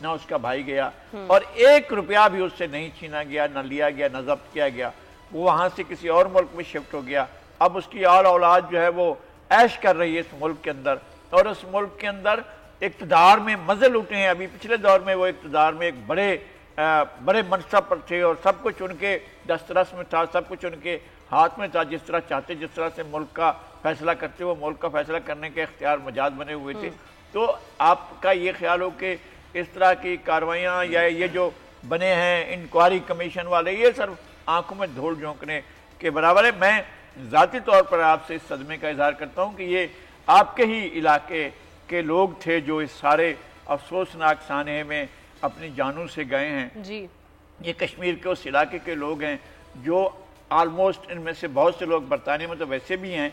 نہ اس کا بھائی گیا، اور 1 روپیہ بھی اس سے نہیں چھینا گیا، نہ لیا گیا، نہ ضبط کیا گیا. وہ وہاں سے کسی اور ملک میں شفٹ ہو گیا. اب اس کی اولاد جو ہے وہ عیش کر رہی ہے اس ملک کے اندر، اور اس ملک کے اندر اقتدار میں مزے لوٹے ہیں. ابھی پچھلے دور میں وہ اقتدار میں ایک بڑے منصب پر تھے، اور سب کچھ ان کے دسترس میں تھا، سب کچھ ان کے ہاتھ میں تھا. جس طرح چاہتے، جس طرح سے ملک کا فیصلہ کرتے، وہ ملک کا فیصلہ کرنے کے اختیار مجاز بنے ہوئے تھے. تو آپ کا یہ خیال ہو کہ اس طرح کی کاروائیاں یا یہ جو بنے ہیں انکوائری کمیشن والے، یہ صرف آنکھوں میں دھول جھونکنے کے برابر ہے؟ میں ذاتی طور پر آپ سے اس صدمے کا اظہار کرتا ہوں کہ یہ آپ کے ہی علاقے کے لوگ تھے جو اس سارے افسوسناک سانحے میں اپنی جانوں سے گئے ہیں. جی یہ کشمیر کے اس علاقے کے لوگ ہیں جو آلموسٹ ان میں سے بہت سے لوگ برطانیہ میں تو ویسے بھی ہیں،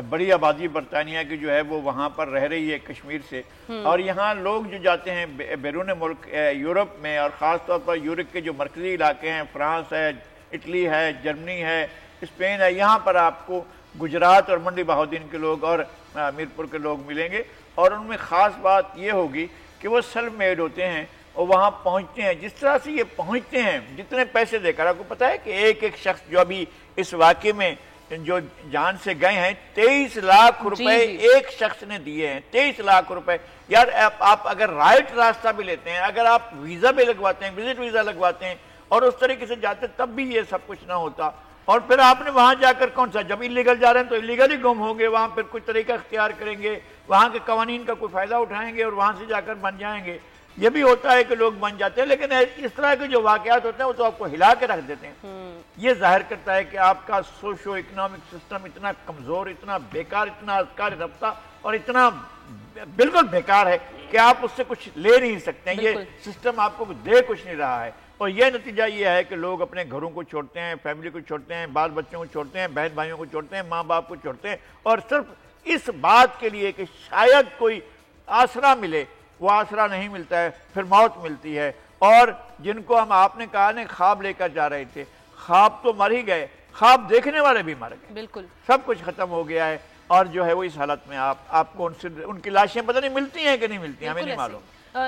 بڑی آبادی برطانیہ کی جو ہے وہ وہاں پر رہ رہی ہے کشمیر سے. اور یہاں لوگ جو جاتے ہیں بیرون ملک یورپ میں، اور خاص طور پر یورپ کے جو مرکزی علاقے ہیں، فرانس ہے، اٹلی ہے، جرمنی ہے، اسپین ہے، یہاں پر آپ کو گجرات اور منڈی بہاؤدین کے لوگ اور میرپور کے لوگ ملیں گے. اور ان میں خاص بات یہ ہوگی کہ وہ سیلف میڈ ہوتے ہیں اور وہاں پہنچتے ہیں. جس طرح سے یہ پہنچتے ہیں، جتنے پیسے دے کر، آپ کو پتہ ہے کہ ایک شخص جو ابھی اس واقعے میں جو جان سے گئے ہیں، 23 لاکھ روپے ایک شخص نے دیے ہیں. 23 لاکھ روپے. یار آپ اگر رائٹ راستہ بھی لیتے ہیں، اگر آپ ویزا بھی لگواتے ہیں، وزٹ ویزا لگواتے ہیں اور اس طریقے سے جاتے، تب بھی یہ سب کچھ نہ ہوتا. اور پھر آپ نے وہاں جا کر کون سا، جب انلیگل جا رہے ہیں تو انلیگل ہی گم ہوں گے، وہاں پھر کوئی طریقہ اختیار کریں گے، وہاں کے قوانین کا کوئی فائدہ اٹھائیں گے اور وہاں سے جا کر بن جائیں گے. یہ بھی ہوتا ہے کہ لوگ بن جاتے ہیں، لیکن اس طرح کے جو واقعات ہوتے ہیں وہ تو آپ کو ہلا کے رکھ دیتے ہیں. یہ ظاہر کرتا ہے کہ آپ کا سوشو اکنامک سسٹم اتنا کمزور، اتنا بیکار، اتنا اذکار رفتہ اور اتنا بالکل بیکار ہے کہ آپ اس سے کچھ لے نہیں سکتے ہیں. یہ سسٹم آپ کو دے کچھ نہیں رہا ہے. اور یہ نتیجہ یہ ہے کہ لوگ اپنے گھروں کو چھوڑتے ہیں، فیملی کو چھوڑتے ہیں، بال بچوں کو چھوڑتے ہیں، بہن بھائیوں کو چھوڑتے ہیں، ماں باپ کو چھوڑتے ہیں، اور صرف اس بات کے لیے کہ شاید کوئی آسرا ملے. وہ آسرا نہیں ملتا ہے، پھر موت ملتی ہے. اور جن کو آپ نے کہا نا خواب لے کر جا رہے تھے، خواب تو مر ہی گئے، خواب دیکھنے والے بھی مر گئے. بالکل سب کچھ ختم ہو گیا ہے. اور جو ہے وہ اس حالت میں آپ کو ان کی لاشیں پتہ نہیں ملتی ہیں کہ نہیں ملتی ہیں، ہمیں نہیں معلوم.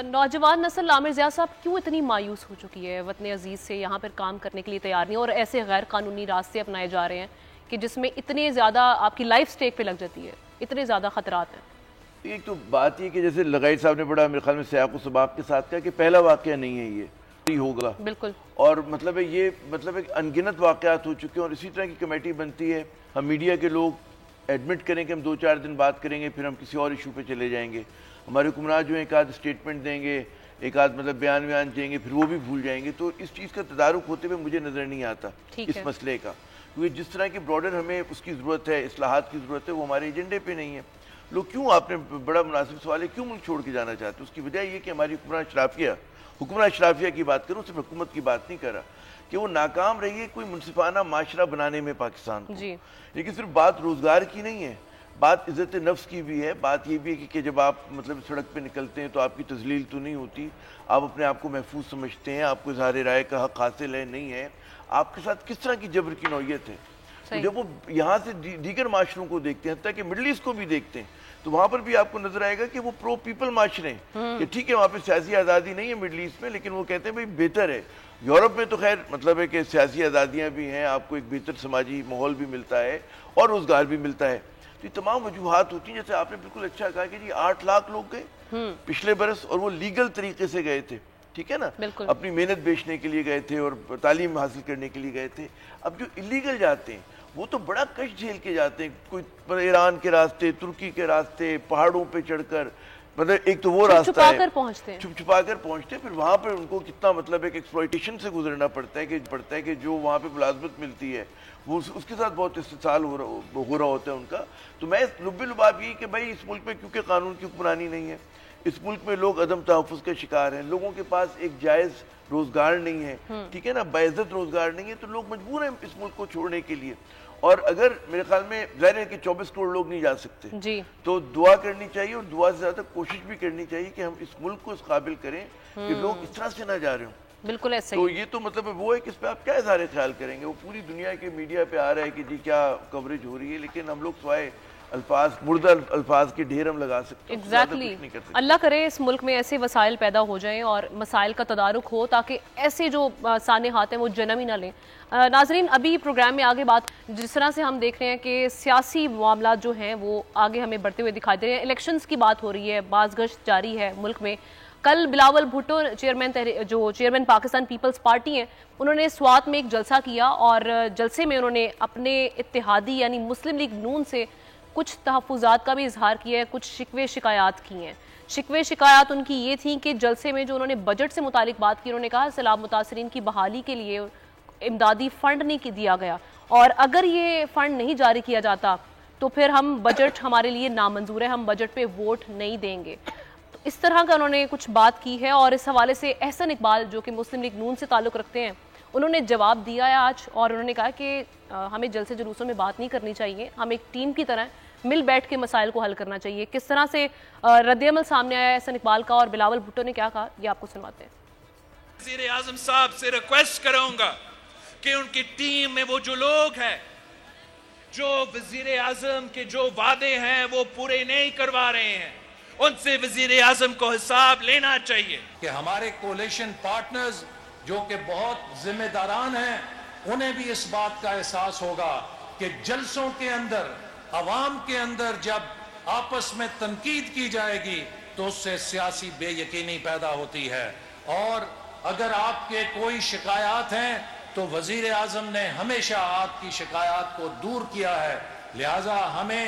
نوجوان نسل عامر ضیاء صاحب کیوں اتنی مایوس ہو چکی ہے، وطن عزیز سے یہاں پر کام کرنے کے لیے تیار نہیں، اور ایسے غیر قانونی راستے اپنائے جا رہے ہیں کہ جس میں اتنے زیادہ آپ کی لائف سٹیک پہ لگ جاتی ہے، اتنے زیادہ خطرات ہیں؟ ایک تو بات یہ کہ جیسے لغائی صاحب نے بڑا میرے خیال میں سیاق و سباق کے ساتھ کہا کہ پہلا واقعہ نہیں ہے، یہ ہوگا. بالکل. اور مطلب ہے یہ ایک انگنت واقعات ہو چکے ہیں، اور اسی طرح کی کمیٹی بنتی ہے. ہم میڈیا کے لوگ ایڈمٹ کریں کہ ہم 2-4 دن بات کریں گے، پھر ہم کسی اور ایشو پہ چلے جائیں گے. ہمارے حکمراں جو ہیں ایک آدھ اسٹیٹمنٹ دیں گے، ایک آدھ بیان دیں گے، پھر وہ بھی بھول جائیں گے. تو اس چیز کا تدارک ہوتے ہوئے مجھے نظر نہیں آتا اس مسئلے کا، کیونکہ جس طرح کی براڈر ہمیں اس کی ضرورت ہے، اصلاحات کی ضرورت ہے، وہ ہمارے ایجنڈے پہ نہیں ہے. لوگ کیوں، آپ نے بڑا مناسب سوال ہے، کیوں ملک چھوڑ کے جانا چاہتے؟ اس کی وجہ یہ کہ ہماری حکمراں اشرافیہ کی بات کروں، صرف حکومت کی بات نہیں کر رہا، کہ وہ ناکام رہی ہے کوئی منصفانہ معاشرہ بنانے میں پاکستان کو. لیکن صرف بات روزگار کی نہیں ہے، بات عزت نفس کی بھی ہے. بات یہ بھی ہے کہ جب آپ سڑک پہ نکلتے ہیں تو آپ کی تذلیل تو نہیں ہوتی، آپ اپنے آپ کو محفوظ سمجھتے ہیں، آپ کو اظہار رائے کا حق حاصل ہے نہیں ہے. آپ کے ساتھ کس طرح کی جبر کی نوعیت ہے. جب وہ یہاں سے دیگر معاشروں کو دیکھتے ہیں، حتیٰ کہ مڈل ایسٹ کو بھی دیکھتے ہیں، تو وہاں پر بھی آپ کو نظر آئے گا کہ وہ پرو پیپل معاشرے ہیں. کہ ٹھیک ہے وہاں پہ سیاسی آزادی نہیں ہے مڈل ایسٹ میں، لیکن وہ کہتے ہیں بھائی بہتر ہے. یورپ میں تو خیر ہے کہ سیاسی آزادیاں بھی ہیں، آپ کو ایک بہتر سماجی ماحول بھی ملتا ہے اور روزگار بھی ملتا ہے. تو یہ تمام وجوہات ہوتی ہیں. جیسے آپ نے بالکل اچھا کہا کہ جی 8 لاکھ لوگ گئے پچھلے برس، اور وہ لیگل طریقے سے گئے تھے، ٹھیک ہے نا، اپنی محنت بیچنے کے لیے گئے تھے اور تعلیم حاصل کرنے کے لیے گئے تھے. اب جو اللیگل جاتے ہیں وہ تو بڑا کش جھیل کے جاتے ہیں، کوئی ایران کے راستے، ترکی کے راستے، پہاڑوں پہ چڑھ کر، ایک تو وہ راستہ ہے چھپ چھپا کر پہنچتے ہیں. پھر وہاں پہ ان کو کتنا ایک ایکسپلائٹیشن سے گزرنا پڑتا ہے کہ جو وہاں پہ ملازمت ملتی ہے وہ اس کے ساتھ بہت استحصال ہو رہا ہوتا ہے ان کا. تو میں لب لباب یہ کہ بھائی اس ملک میں کیونکہ قانون کی حکمرانی نہیں ہے، اس ملک میں لوگ عدم تحفظ کا شکار ہیں، لوگوں کے پاس ایک جائز روزگار نہیں ہے، ٹھیک ہے نا، باعزت روزگار نہیں ہے، تو لوگ مجبور ہیں اس ملک کو چھوڑنے کے لیے. اور اگر میرے خیال میں ظاہر ہے کہ 24 کروڑ لوگ نہیں جا سکتے، تو دعا کرنی چاہیے، اور دعا سے زیادہ کوشش بھی کرنی چاہیے کہ ہم اس ملک کو اس قابل کریں کہ لوگ اس طرح سے نہ جا رہے ہوں. بالکل ایسا تو یہ تو وہ ہے کہ اس پہ آپ کیا اظہار خیال کریں گے. وہ پوری دنیا کے میڈیا پہ آ رہا ہے کہ جی کیا کوریج ہو رہی ہے، لیکن ہم لوگ سوائے الفاظ مردہ الفاظ کے ڈھیر ہم لگا سکتے ہیں. ایگزیکٹلی اللہ کرے اس ملک میں ایسے وسائل پیدا ہو جائیں اور مسائل کا تدارک ہو تاکہ ایسے جو سانحات ہیں وہ جنم ہی نہ لیں. ناظرین ابھی پروگرام میں آگے بات جس طرح سے ہم دیکھ رہے ہیں کہ سیاسی معاملات جو ہیں وہ آگے ہمیں بڑھتے ہوئے دکھائی دے رہے ہیں. الیکشنز کی بات ہو رہی ہے, باز گشت جاری ہے ملک میں. کل بلاول بھٹو چیئرمین پاکستان پیپلز پارٹی ہیں, انہوں نے سوات میں ایک جلسہ کیا اور جلسے میں انہوں نے اپنے اتحادی یعنی مسلم لیگ نون سے کچھ تحفظات کا بھی اظہار کیا ہے, کچھ شکوے شکایات کی ہیں. شکوے شکایات ان کی یہ تھیں کہ جلسے میں جو انہوں نے بجٹ سے متعلق بات کی, انہوں نے کہا سیلاب متاثرین کی بحالی کے لیے امدادی فنڈ نہیں دیا گیا, اور اگر یہ فنڈ نہیں جاری کیا جاتا تو پھر ہم بجٹ ہمارے لیے نامنظور ہے, ہم بجٹ پہ ووٹ نہیں دیں گے. تو اس طرح کا انہوں نے کچھ بات کی ہے. اور اس حوالے سے احسن اقبال جو کہ مسلم لیگ نون سے تعلق رکھتے ہیں, انہوں نے جواب دیا ہے آج, اور انہوں نے کہا کہ ہمیں جلسے جلوسوں میں بات نہیں کرنی چاہیے, ہم ایک ٹیم کی طرح مل بیٹھ کے مسائل کو حل کرنا چاہیے. کس طرح سے رد عمل سامنے آیا ہے احسن اقبال کا, اور بلاول بھٹو نے کیا کہا, یہ آپ کو سنواتے ہیں. وزیر اعظم صاحب سے ریکویسٹ کروں گا کہ ان کی ٹیم میں وہ جو لوگ ہیں جو وزیر اعظم کے جو وعدے ہیں وہ پورے نہیں کروا رہے ہیں, ان سے وزیر اعظم کو حساب لینا چاہیے. کہ ہمارے کولیشن پارٹنرز جو کہ بہت ذمہ داران ہیں, انہیں بھی اس بات کا احساس ہوگا کہ جلسوں کے اندر عوام کے اندر جب آپس میں تنقید کی جائے گی تو اس سے سیاسی بے یقینی پیدا ہوتی ہے. اور اگر آپ کے کوئی شکایات ہیں تو وزیر اعظم نے ہمیشہ آپ کی شکایات کو دور کیا ہے, لہٰذا ہمیں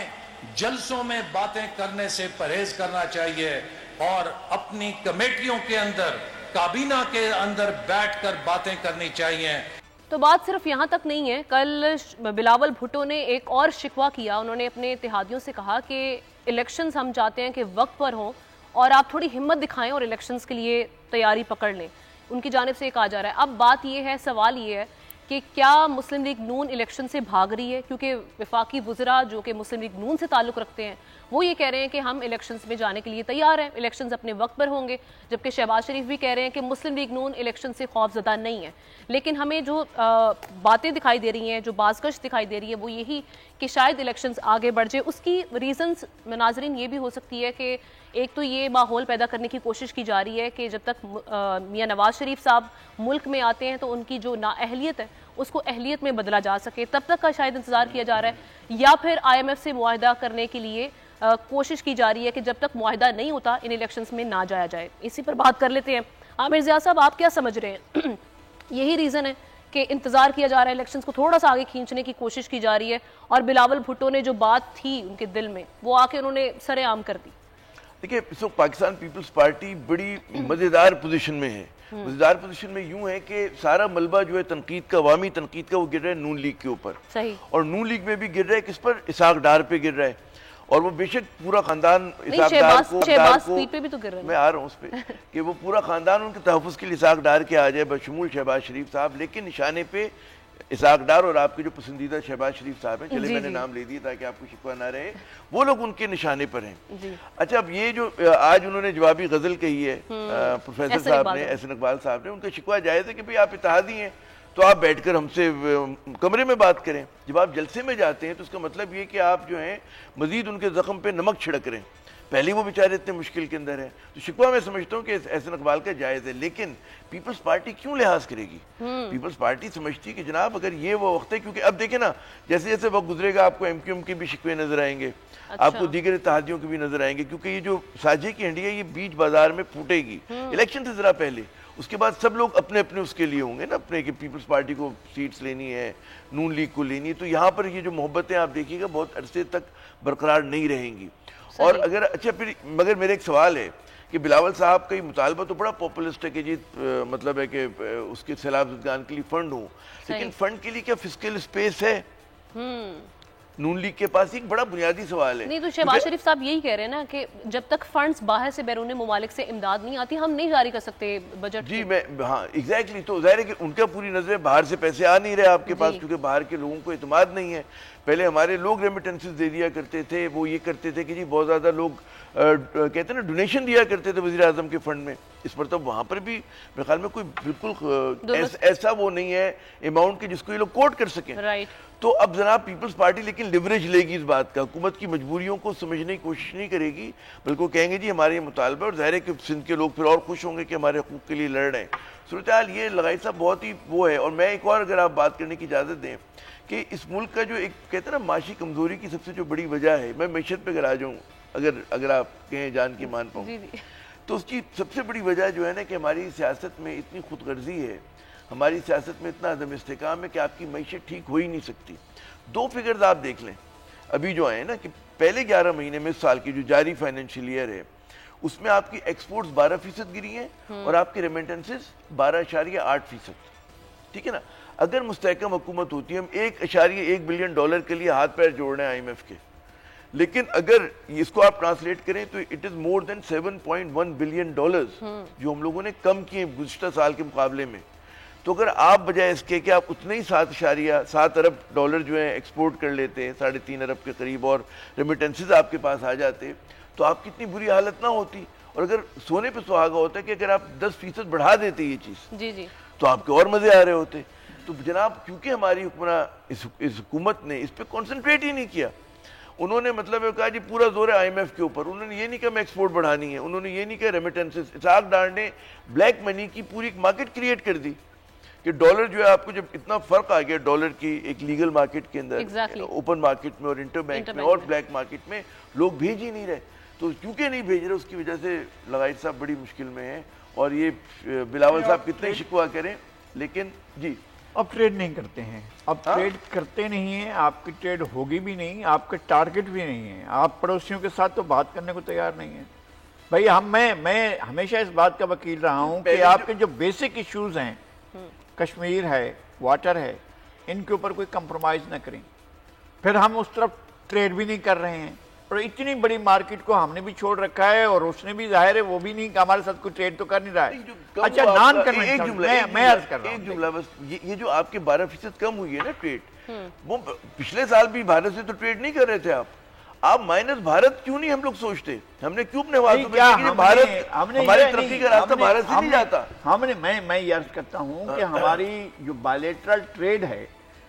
جلسوں میں باتیں کرنے سے پرہیز کرنا چاہیے اور اپنی کمیٹیوں کے اندر کابینہ کے اندر بیٹھ کر باتیں کرنی چاہیے. تو بات صرف یہاں تک نہیں ہے. کل بلاول بھٹو نے ایک اور شکوہ کیا, انہوں نے اپنے اتحادیوں سے کہا کہ الیکشنز ہم چاہتے ہیں کہ وقت پر ہوں اور آپ تھوڑی ہمت دکھائیں اور الیکشنز کے لیے تیاری پکڑ لیں. ان کی جانب سے یہ کہا جا رہا ہے. اب بات یہ ہے, سوال یہ ہے کہ کیا مسلم لیگ نون الیکشن سے بھاگ رہی ہے, کیونکہ وفاقی وزراء جو کہ مسلم لیگ نون سے تعلق رکھتے ہیں وہ یہ کہہ رہے ہیں کہ ہم الیکشنز میں جانے کے لیے تیار ہیں, الیکشنز اپنے وقت پر ہوں گے, جبکہ شہباز شریف بھی کہہ رہے ہیں کہ مسلم لیگ نون الیکشن سے خوف زدہ نہیں ہے. لیکن ہمیں جو باتیں دکھائی دے رہی ہیں, جو بازگشت دکھائی دے رہی ہے, وہ یہی کہ شاید الیکشنز آگے بڑھ جائے. اس کی ریزنز ناظرین یہ بھی ہو سکتی ہے کہ ایک تو یہ ماحول پیدا کرنے کی کوشش کی جا رہی ہے کہ جب تک میاں نواز شریف صاحب ملک میں آتے ہیں تو ان کی جو نااہلیت ہے اس کو اہلیت میں بدلا جا سکے, تب تک کا شاید انتظار کیا جا رہا ہے, یا پھر IMF سے معاہدہ کرنے کے لیے کوشش کی جا رہی ہے کہ جب تک معاہدہ نہیں ہوتا ان الیکشنز میں نہ جایا جائے. اسی پر بات کر لیتے ہیں. عامر ضیاء صاحب, آپ کیا سمجھ رہے ہیں, یہی ریزن ہے کہ انتظار کیا جا رہا ہے, الیکشنز کو تھوڑا سا آگے کھینچنے کی کوشش کی جا رہی ہے, اور بلاول بھٹو نے جو بات تھی ان کے دل میں وہ آ کے انہوں نے سر عام کر دی؟ دیکھیں, اس وقت پاکستان پیپلز پارٹی بڑی مزیدار پوزیشن میں ہے. مزیدار پوزیشن میں یوں ہے کہ سارا ملبہ جو ہے تنقید کا, عوامی تنقید کا, وہ گر رہا ہے نون لیگ کے اوپر. صحیح. اور نون لیگ میں بھی گر رہا ہے کس پر, اسحاق ڈار پہ گر رہا ہے. اور وہ بے شک پورا خاندان اسحاق ڈار کو میں آ رہا ہوں اس پہ کہ وہ پورا خاندان ان کے تحفظ کے لیے اسحاق ڈار کے آ جائے بشمول شہباز شریف صاحب, لیکن نشانے پہ اسحاق ڈار اور آپ کے جو پسندیدہ شہباز شریف صاحب ہیں, چلے میں نے نام لے دیا تاکہ آپ کو شکوہ نہ رہے, وہ لوگ ان کے نشانے پر ہیں. اچھا, اب یہ جو آج انہوں نے جوابی غزل کہی ہے پروفیسر صاحب نے, احسن اقبال صاحب نے, ان کا شکوہ جائز ہے کہ بھئی آپ اتحادی ہیں تو آپ بیٹھ کر ہم سے کمرے میں بات کریں. جب آپ جلسے میں جاتے ہیں تو اس کا مطلب یہ کہ آپ جو ہیں مزید ان کے زخم پہ نمک چھڑک رہے ہیں. پہلے وہ بیچارے اتنے مشکل کے اندر ہیں, تو شکوہ میں سمجھتا ہوں کہ احسن اقبال کا جائز ہے. لیکن پیپلز پارٹی کیوں لحاظ کرے گی؟ پیپلز پارٹی سمجھتی ہے کہ جناب اگر یہ وہ وقت ہے, کیونکہ اب دیکھیں نا جیسے جیسے وقت گزرے گا آپ کو MQM کے بھی شکوے نظر آئیں گے, آپ کو دیگر اتحادیوں کے بھی نظر آئیں گے, کیونکہ یہ جو ساجھے کی ہنڈی ہے یہ بیچ بازار میں پھوٹے گی الیکشن سے ذرا پہلے. اس کے بعد سب لوگ اپنے اپنے اس کے لیے ہوں گے نا, اپنے کہ پیپلز پارٹی کو سیٹس لینی ہے, نون لیگ کو لینی ہے, تو یہاں پر یہ جو محبتیں آپ دیکھیے گا بہت عرصے تک برقرار نہیں رہیں گی. اور اگر اچھا پھر مگر میرے ایک سوال ہے کہ بلاول صاحب کا یہ مطالبہ تو بڑا پاپولسٹ ہے کہ جی مطلب ہے کہ اس کے سیلاب زدگان کے لیے فنڈ ہوں, لیکن فنڈ کے لیے کیا فسکل اسپیس ہے نون لیگ کے پاس؟ ایک بڑا بنیادی سوال ہے. نہیں تو شہباز شریف صاحب یہی کہہ رہے ہیں نا کہ جب تک فنڈز باہر سے بیرون ممالک سے امداد نہیں آتی ہم نہیں جاری کر سکتے بجٹ. جی میں ہاں ایگزیکٹلی, تو ظاہر ہے کہ ان کا پوری نظر باہر سے پیسے آ نہیں رہے آپ کے پاس, کیونکہ باہر کے لوگوں کو اعتماد نہیں ہے. پہلے ہمارے لوگ ریمیٹنسز دے دیا کرتے تھے, وہ یہ کرتے تھے کہ جی بہت زیادہ لوگ کہتے ہیں نا ڈونیشن دیا کرتے تھے وزیر اعظم کے فنڈ میں, اس پر تو وہاں پر بھی میرے خیال میں کوئی بالکل ایسا وہ نہیں ہے اماؤنٹ کہ جس کو یہ لوگ کوٹ کر سکیں. تو اب جناب پیپلز پارٹی لیکن لیوریج لے گی اس بات کا, حکومت کی مجبوریوں کو سمجھنے کی کوشش نہیں کرے گی, بلکہ کہیں گے جی ہمارے یہ مطالبہ, اور ظاہر ہے کہ سندھ کے لوگ پھر اور خوش ہوں گے کہ ہمارے حقوق کے لیے لڑ رہے ہیں. صورتحال یہ لغائی صاحب بہت ہی وہ ہے. اور میں ایک اور اگر آپ بات کرنے کی اجازت دیں کہ اس ملک کا جو ایک کہتے ہیں نا معاشی کمزوری کی سب سے جو بڑی وجہ ہے, میں معیشت پہ اگر آ جاؤں, اگر آپ کہیں جان کی مان پاؤں, تو اس کی سب سے بڑی وجہ جو ہے نا کہ ہماری سیاست میں اتنی خود غرضی ہے, ہماری سیاست میں اتنا عدم استحکام ہے کہ آپ کی معیشت ٹھیک ہو ہی نہیں سکتی. 2 فگرز آپ دیکھ لیں ابھی جو ہیں نا کہ پہلے 11 مہینے میں سال کی جو جاری فائنینشیل ایئر ہے اس میں آپ کی ایکسپورٹس 12% گری ہیں اور آپ کی ریمیٹنسز 12.8%. ٹھیک ہے نا, اگر مستحکم حکومت ہوتی ہے ہم 1.1 بلین ڈالر کے لیے ہاتھ پیر جوڑ رہے ہیں IMF کے, لیکن اگر اس کو آپ ٹرانسلیٹ کریں تو it is more than 7.1 billion dollars جو ہم لوگوں نے کم کیے گزشتہ سال کے مقابلے میں. تو اگر آپ بجائے اس کے کہ آپ اتنے ہی 7.7 ارب ڈالر جو ہیں ایکسپورٹ کر لیتے ہیں 3.5 ارب کے قریب, اور ریمیٹنسز آپ کے پاس آ جاتے, تو آپ کی اتنی بری حالت نہ ہوتی. اور اگر سونے پہ سہاگا ہوتا ہے کہ اگر آپ 10% بڑھا دیتے یہ چیز, تو آپ کے اور مزے آ رہے ہوتے. تو جناب کیونکہ ہماری اس حکومت نے اس پہ کنسنٹریٹ ہی نہیں کیا, انہوں نے مطلب کہا جی پورا زور ہے IMF کے اوپر, انہوں نے یہ نہیں کہا میں ایکسپورٹ بڑھانی ہے, انہوں نے یہ نہیں کہا ریمیٹنسز. اسحاق ڈار نے بلیک منی کی پوری ایک مارکیٹ کریٹ کر دی کہ ڈالر جو ہے آپ کو جب اتنا فرق آ گیا ڈالر کی ایک لیگل مارکیٹ کے اندر, اوپن مارکیٹ میں اور انٹر بینک میں اور بلیک مارکیٹ میں, لوگ بھیج ہی نہیں رہے. تو کیونکہ نہیں بھیج رہے اس کی وجہ سے لغائی صاحب بڑی مشکل میں ہیں. اور یہ بلاول صاحب کتنے شکوہ کریں لیکن جی اب ٹریڈ نہیں کرتے ہیں, اب ٹریڈ کرتے نہیں ہیں, آپ کی ٹریڈ ہوگی بھی نہیں, آپ کے ٹارگٹ بھی نہیں ہے, آپ پڑوسیوں کے ساتھ تو بات کرنے کو تیار نہیں ہیں. بھائی میں ہمیشہ اس بات کا وکیل رہا ہوں کہ آپ کے جو بیسک ایشوز ہیں, کشمیر ہے, واٹر ہے, ان کے اوپر کوئی کمپرومائز نہ کریں. پھر ہم اس طرف ٹریڈ بھی نہیں کر رہے ہیں, اور اتنی بڑی مارکیٹ کو ہم نے بھی چھوڑ رکھا ہے, اور اس نے بھی ظاہر ہے وہ بھی نہیں, ہمارے ساتھ کوئی ٹریڈ تو کر نہیں رہا ہے. اچھا نان کنونشنل, میں عرض کر رہا ہوں, ایک جملہ بس, یہ جو آپ کے 12% کم ہوئی ہے نا ٹریڈ, وہ پچھلے سال بھی بھارت سے تو ٹریڈ نہیں کر رہے تھے آپ مائنس بھارت کیوں نہیں ہم لوگ سوچتے, ہم نے کیوں اپنے واسطوں میں بھارت ہماری ترقی کا راستہ بھارت سے نہیں جاتا. ہم نے میں یہ عرض کرتا ہوں کہ ہماری جو بائلیٹرل ٹریڈ ہے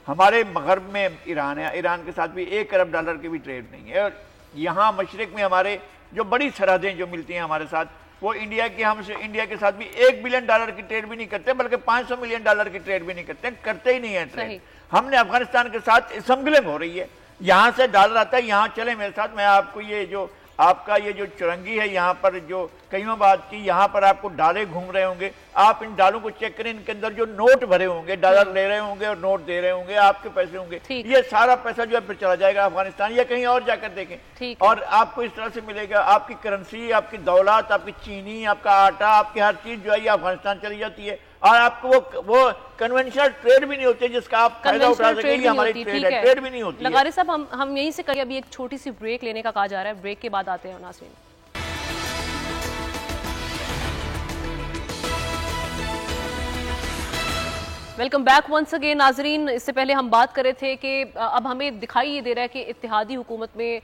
ہمارے مغرب میں ایران ہے, ایران کے ساتھ بھی 1 ارب ڈالر کی بھی ٹریڈ نہیں ہے. اور یہاں مشرق میں ہمارے جو بڑی سرحدیں جو ملتی ہیں ہمارے ساتھ, وہ انڈیا کے ساتھ بھی 1 بلین ڈالر کی ٹریڈ بھی نہیں کرتے, بلکہ 500 ملین ڈالر کی ٹریڈ بھی نہیں کرتے ہی نہیں ہیں ٹریڈ. ہم نے افغانستان کے ساتھ اسمگلنگ ہو رہی ہے, یہاں سے ڈالر آتا ہے, یہاں چلیں میرے ساتھ, میں آپ کو یہ جو آپ کا یہ جو چرنگی ہے یہاں پر جو کئیوں بات کی, یہاں پر آپ کو ڈالے گھوم رہے ہوں گے, آپ ان ڈالوں کو چیک کریں, ان کے اندر جو نوٹ بھرے ہوں گے, ڈالر لے رہے ہوں گے اور نوٹ دے رہے ہوں گے, آپ کے پیسے ہوں گے, یہ سارا پیسہ جو ہے پھر چلا جائے گا افغانستان یا کہیں اور جا کر دیکھیں, اور آپ کو اس طرح سے ملے گا, آپ کی کرنسی, آپ کی دولت, آپ کی چینی, آپ کا آٹا, آپ کی ہر چیز جو ہے یہ افغانستان چلی جاتی ہے, اور آپ کو وہ کنونشنل ٹریڈ بھی نہیں ہوتی جس کا آپ فائدہ اٹھا سکیں, یہ ہماری ٹریڈ بھی نہیں ہوتی. لغاری صاحب ہم یہیں سے ابھی ایک چھوٹی سی بریک لینے کا کہا جا رہا ہے, بریک کے بعد آتے ہیں ناظرین. ویلکم بیک ونس اگین ناظرین. اس سے پہلے ہم بات کر رہے تھے کہ اب ہمیں دکھائی یہ دے رہا ہے کہ اتحادی حکومت میں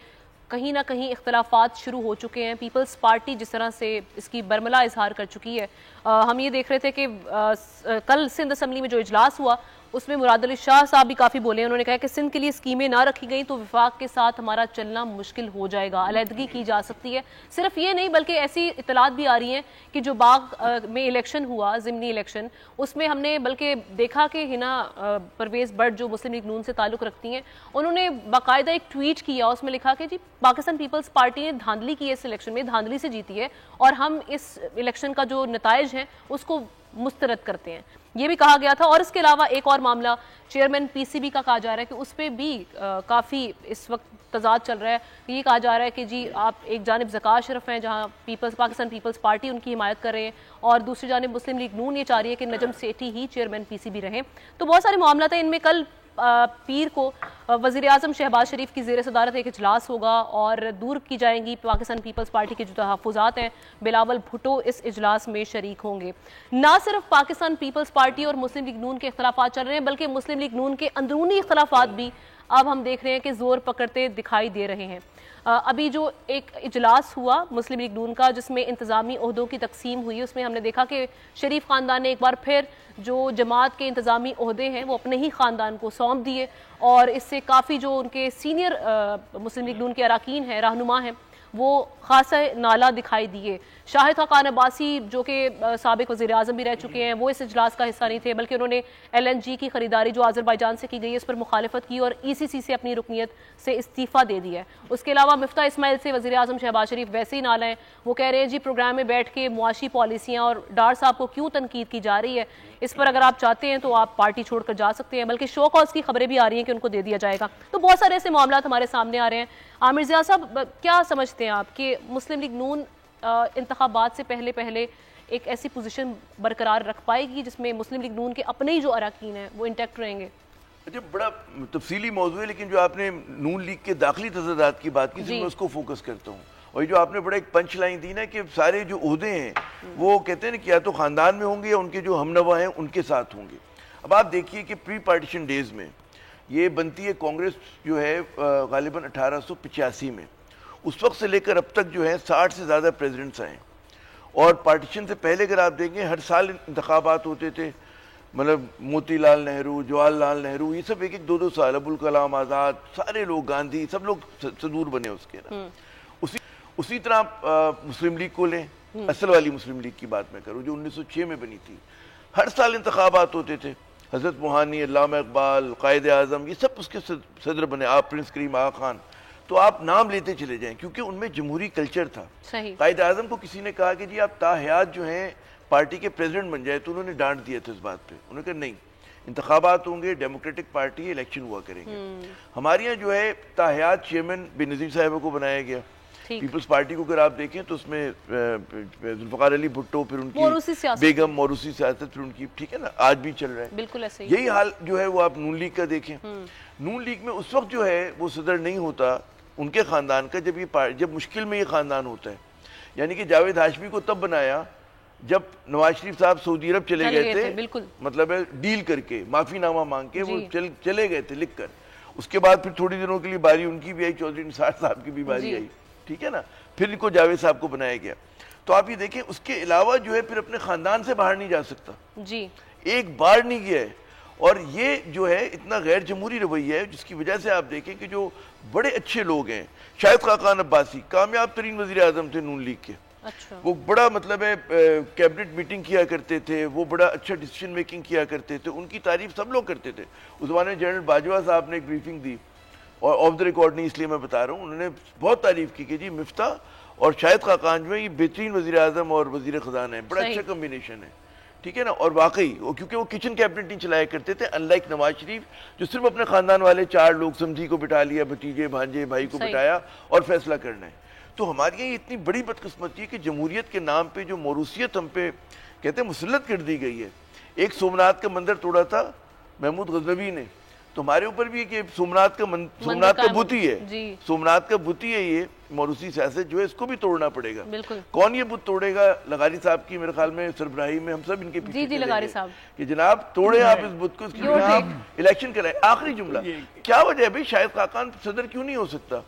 کہیں نہ کہیں اختلافات شروع ہو چکے ہیں. پیپلز پارٹی جس طرح سے اس کی برملا اظہار کر چکی ہے, ہم یہ دیکھ رہے تھے کہ کل سندھ اسمبلی میں جو اجلاس ہوا اس میں مراد علی شاہ صاحب بھی کافی بولے ہیں. انہوں نے کہا کہ سندھ کے لیے اسکیمیں نہ رکھی گئیں تو وفاق کے ساتھ ہمارا چلنا مشکل ہو جائے گا, علیحدگی کی جا سکتی ہے. صرف یہ نہیں بلکہ ایسی اطلاعات بھی آ رہی ہیں کہ جو باغ میں الیکشن ہوا, ضمنی الیکشن, اس میں ہم نے بلکہ دیکھا کہ ہنا پرویز بٹ جو مسلم لیگ نون سے تعلق رکھتی ہیں, انہوں نے باقاعدہ ایک ٹویٹ کیا, اس میں لکھا کہ جی پاکستان پیپلز پارٹی نے دھاندلی کی ہے, اس الیکشن میں دھاندلی سے جیتی ہے, اور ہم اس الیکشن کا جو نتائج ہیں اس کو مسترد کرتے ہیں. یہ بھی کہا گیا تھا. اور اس کے علاوہ ایک اور معاملہ چیئرمین PCB کا کہا جا رہا ہے کہ اس پہ بھی کافی اس وقت تضاد چل رہا ہے. یہ کہا جا رہا ہے کہ جی آپ ایک جانب ذکا اشرف ہیں جہاں پاکستان پیپلز پارٹی ان کی حمایت کر رہے ہیں, اور دوسری جانب مسلم لیگ نون یہ چاہ رہی ہے کہ نجم سیٹھی ہی چیئرمین PCB رہیں. تو بہت سارے معاملات ہیں. ان میں کل پیر کو وزیر اعظم شہباز شریف کی زیر صدارت ایک اجلاس ہوگا اور دور کی جائیں گی پاکستان پیپلز پارٹی کے جو تحفظات ہیں. بلاول بھٹو اس اجلاس میں شریک ہوں گے. نہ صرف پاکستان پیپلز پارٹی اور مسلم لیگ نون کے اختلافات چل رہے ہیں بلکہ مسلم لیگ نون کے اندرونی اختلافات بھی اب ہم دیکھ رہے ہیں کہ زور پکڑتے دکھائی دے رہے ہیں. ابھی جو ایک اجلاس ہوا مسلم لیگ نون کا جس میں انتظامی عہدوں کی تقسیم ہوئی، اس میں ہم نے دیکھا کہ شریف خاندان نے ایک بار پھر جو جماعت کے انتظامی عہدے ہیں وہ اپنے ہی خاندان کو سونپ دیے، اور اس سے کافی جو ان کے سینئر مسلم لیگ نون کے اراکین ہیں، رہنما ہیں، وہ خاصا نالہ دکھائی دیے۔ شاہد خاقان عباسی جو کہ سابق وزیر اعظم بھی رہ چکے ہیں، وہ اس اجلاس کا حصہ نہیں تھے، بلکہ انہوں نے LNG کی خریداری جو آذربائیجان سے کی گئی ہے اس پر مخالفت کی اور ECC سے اپنی رکنیت سے استعفیٰ دے دیا ہے۔ اس کے علاوہ مفتاح اسماعیل سے وزیر اعظم شہباز شریف ویسے ہی نالہ ہیں، وہ کہہ رہے ہیں جی پروگرام میں بیٹھ کے معاشی پالیسیاں اور ڈار صاحب کو کیوں تنقید کی جا رہی ہے، اس پر اگر آپ چاہتے ہیں تو آپ پارٹی چھوڑ کر جا سکتے ہیں، بلکہ شو کاز کی خبریں بھی آ رہی ہیں کہ ان کو دے دیا جائے گا۔ تو بہت سارے ایسے معاملات ہمارے سامنے آ رہے ہیں۔ عامر ضیاء صاحب کیا سمجھتے ہیں آپ کہ مسلم لیگ نون انتخابات سے پہلے ایک ایسی پوزیشن برقرار رکھ پائے گی جس میں مسلم لیگ نون کے اپنے ہی جو اراکین ہیں وہ انٹیکٹ رہیں گے؟ اچھا، بڑا تفصیلی موضوع ہے، لیکن جو آپ نے نون لیگ کے داخلی تضادات کی بات کی میں اس کو فوکس کرتا ہوں، اور جو آپ نے بڑا ایک پنچ لائن دی نا کہ سارے جو عہدے ہیں وہ کہتے ہیں نا کہ یا تو خاندان میں ہوں گے یا ان کے جو ہم نوا ہیں ان کے ساتھ ہوں گے۔ اب آپ دیکھیے کہ پری پارٹیشن ڈیز میں یہ بنتی ہے کانگریس جو ہے غالباً 1885 میں، اس وقت سے لے کر اب تک جو ہے 60 سے زیادہ پریزیڈنٹس آئے، اور پارٹیشن سے پہلے اگر آپ دیکھیں ہر سال انتخابات ہوتے تھے، مطلب موتی لال نہرو، جواہر لال نہرو، یہ سب ایک ایک 2 سال، ابوالکلام آزاد، سارے لوگ، گاندھی، سب لوگ صدور بنے اس کے نا۔ اسی طرح مسلم لیگ کو لیں، اصل والی مسلم لیگ کی بات میں کروں جو 1906 میں بنی تھی، ہر سال انتخابات ہوتے تھے، حضرت موہانی، علامہ اقبال، قائد اعظم، یہ سب اس کے صدر بنے، آپ پرنس کریم آغا خان، تو آپ نام لیتے چلے جائیں کیونکہ ان میں جمہوری کلچر تھا۔ قائد اعظم کو کسی نے کہا کہ جی آپ تاحیات جو ہیں پارٹی کے پریزیڈنٹ بن جائے، تو انہوں نے ڈانٹ دیا تھا اس بات پہ، انہوں نے کہا نہیں، انتخابات ہوں گے، ڈیموکریٹک پارٹی، الیکشن ہوا کریں گے۔ ہمارے یہاں جو ہے تاحیات چیئرمین بے نظیر صاحبہ کو بنایا گیا، پیپلز پارٹی کو اگر آپ دیکھیں تو اس میں ذوالفقار علی بھٹو، پھر ان کی بیگم، موروثی سیاست، پھر ان کی، ٹھیک ہے نا، آج بھی چل رہا ہے بالکل ایسے ہی۔ یہی حال جو ہے وہ آپ نون لیگ کا دیکھیں، نون لیگ میں اس وقت جو ہے وہ صدر نہیں ہوتا ان کے خاندان کا جب مشکل میں یہ خاندان ہوتا ہے، یعنی کہ جاوید ہاشمی کو تب بنایا جب نواز شریف صاحب سعودی عرب چلے گئے تھے، مطلب ڈیل کر کے، معافی نامہ مانگ کے وہ چلے گئے تھے لکھ کر، اس کے بعد پھر تھوڑی دنوں کے لیے باری ان کی بھی آئی، چودھری نثار صاحب کی بھی باری آئی، ٹھیک ہے نا، پھر ان کو جاوید صاحب کو بنایا گیا۔ تو آپ یہ دیکھیں اس کے علاوہ جو ہے پھر اپنے خاندان سے باہر نہیں جا سکتا، ایک بار نہیں گیا ہے، اور یہ جو ہے اتنا غیر جمہوری رویہ ہے جس کی وجہ سے آپ دیکھیں کہ جو بڑے اچھے لوگ ہیں، شاہد خاقان عباسی کامیاب ترین وزیر اعظم تھے نون لیگ کے، وہ بڑا مطلب ہے کیبنٹ میٹنگ کیا کرتے تھے، وہ بڑا اچھا ڈیسیشن میکنگ کیا کرتے تھے، ان کی تعریف سب لوگ کرتے تھے۔ اس زمانے میں جنرل باجوہ صاحب نے ایک بریفنگ دی، اور آف دا ریکارڈ نہیں اس لیے میں بتا رہا ہوں، انہوں نے بہت تعریف کی کہ جی مفتاح اور شاہد خاقان جو ہے یہ بہترین وزیر اعظم اور وزیر خزانہ ہے، بڑا اچھا کمبینیشن ہے، ٹھیک ہے نا۔ اور واقعی کیونکہ وہ کچن کیبنٹ نہیں چلایا کرتے تھے، ان لائک نواز شریف جو صرف اپنے خاندان والے 4 لوگ سمجھی کو بٹھا لیا، بھتیجے بھانجے بھائی کو بٹھایا اور فیصلہ کرنا ہے۔ تو ہمارے یہاں یہ اتنی بڑی بدقسمتی ہے کہ جمہوریت کے نام پہ جو موروثیت ہم پہ کہتے ہیں مسلط کر دی گئی ہے۔ ایک سومنات کا مندر توڑا تھا محمود غزنوی نے، تو ہمارے اوپر بھی کہ سومنات کا بت ہی ہے، سومنات کا بت ہی ہے، یہ موروثی سیاست جو ہے اس کو بھی توڑنا پڑے گا۔ کون یہ بت توڑے گا؟ لغاری صاحب کی میرے خیال میں سربراہی میں ہم سب ان کے پیچھے کہ جناب توڑے آپ اس بت کو، اس کی الیکشن کرائے۔ آخری جملہ، کیا وجہ ہے بھائی شاہد خاقان صدر کیوں نہیں ہو سکتا؟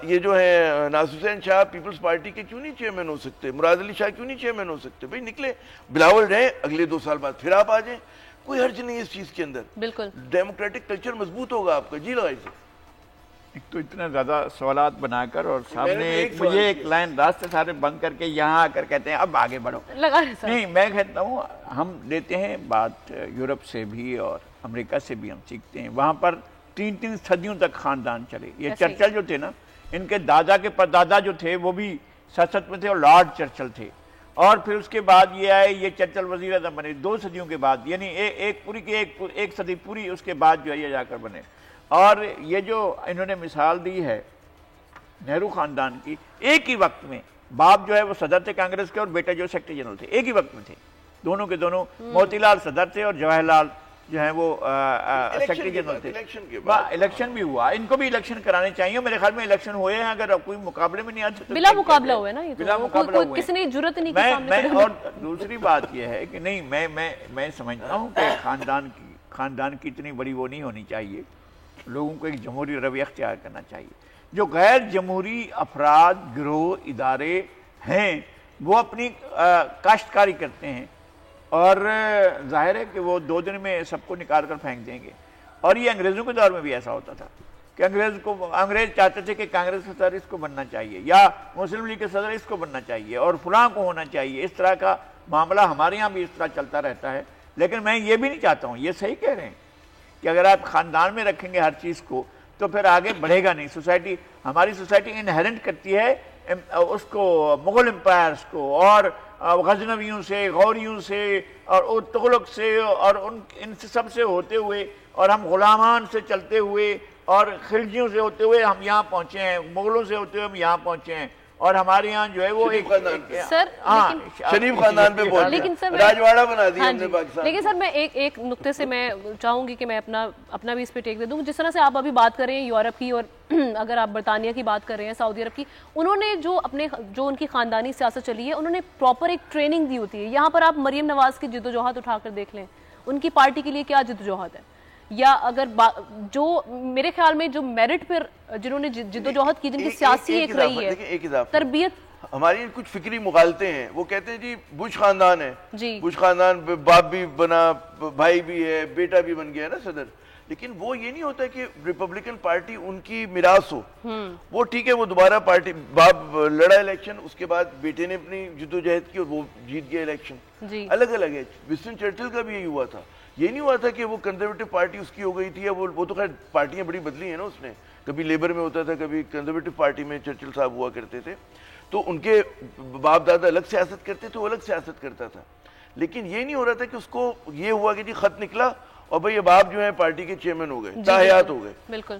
یہ جو ہے ناصر حسین شاہ پیپلز پارٹی کے کیوں نہیں چیئرمین ہو سکتے؟ مراد علی شاہ کیوں نہیں چیئرمین ہو سکتے؟ بھائی نکلے، بلاول رہے، اگلے 2 سال بعد پھر آپ آ جائیں، کوئی حرج نہیں ہے اس چیز کے اندر، بالکل ڈیموکریٹک کلچر مضبوط ہوگا آپ کا۔ جی لگائی صاحب، ایک تو اتنا زیادہ سوالات بنا کر اور سامنے مجھے ایک لائن راستے سارے بند کر کے یہاں آ کر کہتے ہیں اب آگے بڑھو۔ نہیں، میں کہتا ہوں ہم لیتے ہیں بات یورپ سے بھی اور امریکہ سے بھی ہم سیکھتے ہیں، وہاں پر 3 صدیوں تک خاندان چلے۔ یہ چرچل جو تھے نا، ان کے دادا کے پردادا جو تھے وہ بھی سیاست میں تھے اور لارڈ چرچل تھے، اور پھر اس کے بعد یہ آئے، یہ چرچل وزیر اعظم بنے 2 صدیوں کے بعد، یعنی ایک صدی پوری اس کے بعد جو ہے یہ جا کر بنے۔ اور یہ جو انہوں نے مثال دی ہے نہرو خاندان کی، ایک ہی وقت میں باپ جو ہے وہ صدر تھے کانگریس کے اور بیٹا جو سیکریٹری جنرل تھے، ایک ہی وقت میں تھے، دونوں کے دونوں، موتی لال صدر تھے اور جواہر لال جو ہیں وہ سیکریٹری جنرل تھے۔ الیکشن بھی ہوا، ان کو بھی الیکشن کرانے چاہیے، میرے خیال میں الیکشن ہوئے ہیں، اگر کوئی مقابلے میں نہیں آتے تو بلا مقابلہ ہوئے نا، بلا مقابلہ ہوئے، کسی نے جرت نہیں کی سامنے۔ اور دوسری بات یہ ہے کہ نہیں، میں سمجھتا ہوں کہ خاندان کی اتنی بڑی وہ نہیں ہونی چاہیے، لوگوں کو ایک جمہوری رویہ اختیار کرنا چاہیے۔ جو غیر جمہوری افراد، گروہ، ادارے ہیں وہ اپنی کاشتکاری کرتے ہیں اور ظاہر ہے کہ وہ 2 دن میں سب کو نکال کر پھینک دیں گے. اور یہ انگریزوں کے دور میں بھی ایسا ہوتا تھا کہ انگریز چاہتے تھے کہ کانگریس کا صدر اس کو بننا چاہیے یا مسلم لیگ کے صدر اس کو بننا چاہیے اور فلاں کو ہونا چاہیے. اس طرح کا معاملہ ہمارے یہاں بھی اس طرح چلتا رہتا ہے. لیکن میں یہ بھی نہیں چاہتا ہوں، یہ صحیح کہہ رہے ہیں کہ اگر آپ خاندان میں رکھیں گے ہر چیز کو تو پھر آگے بڑھے گا نہیں. سوسائٹی، ہماری سوسائٹی انہیرنٹ کرتی ہے اس کو مغل امپائرز کو اور غزنویوں سے، غوریوں سے اور تغلق سے اور ان سے سب سے ہوتے ہوئے اور ہم غلامان سے چلتے ہوئے اور خلجیوں سے ہوتے ہوئے ہم یہاں پہنچے ہیں، مغلوں سے ہوتے ہوئے ہم یہاں پہنچے ہیں. اور ہمارے یہاں جو ہے وہ شریف خاندان پہ راجواڑہ بنا دیا ہم نے پاکستان. لیکن سر میں ایک نقطے سے میں چاہوں گی کہ میں اپنا بھی اس پہ ٹیک دے دوں. جس طرح سے آپ ابھی بات کر رہے ہیں یورپ کی، اور اگر آپ برطانیہ کی بات کر رہے ہیں، سعودی عرب کی، انہوں نے جو ان کی خاندانی سیاست چلی ہے، انہوں نے پراپر ایک ٹریننگ دی ہوتی ہے. یہاں پر آپ مریم نواز کی جدوجہد اٹھا کر دیکھ لیں، ان کی پارٹی کے لیے کیا جدوجہد ہے. یا اگر جو میرے خیال میں جو میرٹ پر جنہوں نے جدوجہد کی، جن کی سیاسی ایک رہی ہے تربیت. ہماری کچھ فکری مغالطے ہیں، وہ کہتے ہیں جی بش خاندان ہے، بش خاندان باپ بھی بنا، بھائی بھی ہے، بیٹا بھی بن گیا نا صدر. لیکن وہ یہ نہیں ہوتا کہ ریپبلکن پارٹی ان کی میراث ہو. وہ ٹھیک ہے، وہ دوبارہ پارٹی باپ لڑا الیکشن، اس کے بعد بیٹے نے اپنی جدوجہد کی اور وہ جیت گیا الیکشن. الگ الگ ہے. وسٹن چرچل کا بھی یہی ہوا تھا. یہ نہیں ہوا تھا کہ وہ کنزرویٹو پارٹی اس کی ہو گئی تھی، وہ تو خیر پارٹیاں بڑی بدلی ہیں نا اس نے، کبھی لیبر میں ہوتا تھا، کبھی کنزرویٹو پارٹی میں چرچل صاحب ہوا کرتے تھے. تو ان کے باپ دادا الگ سیاست کرتے تھے، وہ الگ سیاست کرتا تھا. لیکن یہ نہیں ہو رہا تھا کہ اس کو یہ ہوا کہ جی خط نکلا اور بھائی اب آپ جو ہیں پارٹی کے چیئرمین ہو گئے، تاحیات ہو گئے.